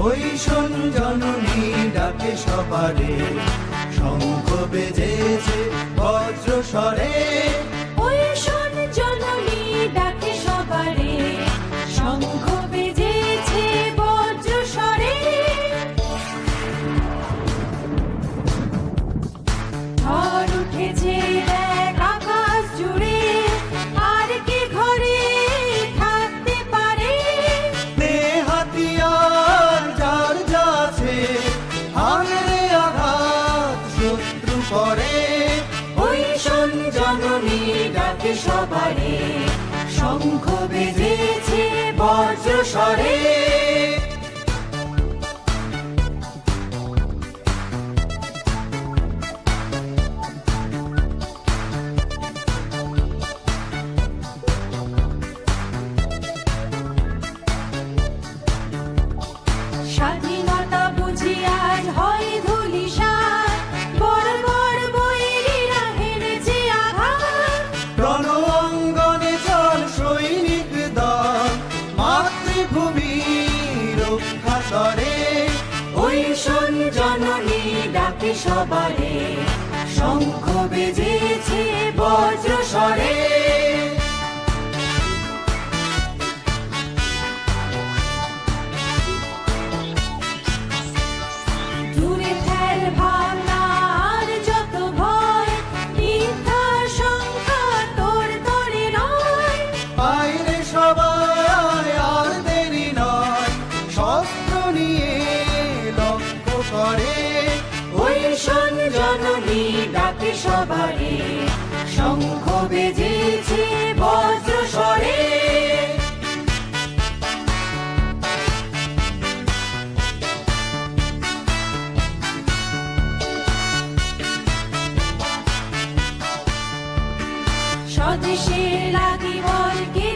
ওই শোন জননী ডাকে সবারে, শঙ্খ বেজেছে বজ্র স্বরে। ওই শোন জননী ডাকে সবারে, শঙ্খ বেজেছে বজ্র স্বরে। ঝড় উঠেছে দেখ আকাশ জুড়ে, আর কি ঘরে থাকতে পারে? নে হাতিয়ার যার যা আছে, হামলে আঘাত শত্রু করে। ওই শোন জননী ডাকে সবারে, শঙ্খ বেজেছে বজ্র স্বরে। স্বাধীনতা বুঝি আজ হয় ধূলিসাৎ, বড় বড় বৈরীরা হেরেছে আঘাত। রণাঙ্গনে চল সৈনিক দল, মাতৃভূমি রক্ষা করে। ওই শোন জননী ডাকে সবারে, শঙ্খ বেজেছে বজ্র স্বরে। দূরে ফেল ভাবনা আর যত ভয়, মিথ্যা শঙ্কা তোর তরে নয়। বাইরে সবাই আর দেরি নয়, শস্ত্র নিয়ে লক্ষ্য করে। ওই শোন জননী ডাকে সবারে, শঙ্খ বেজেছে বজ্র স্বরে। স্বদেশের লাগি বল কে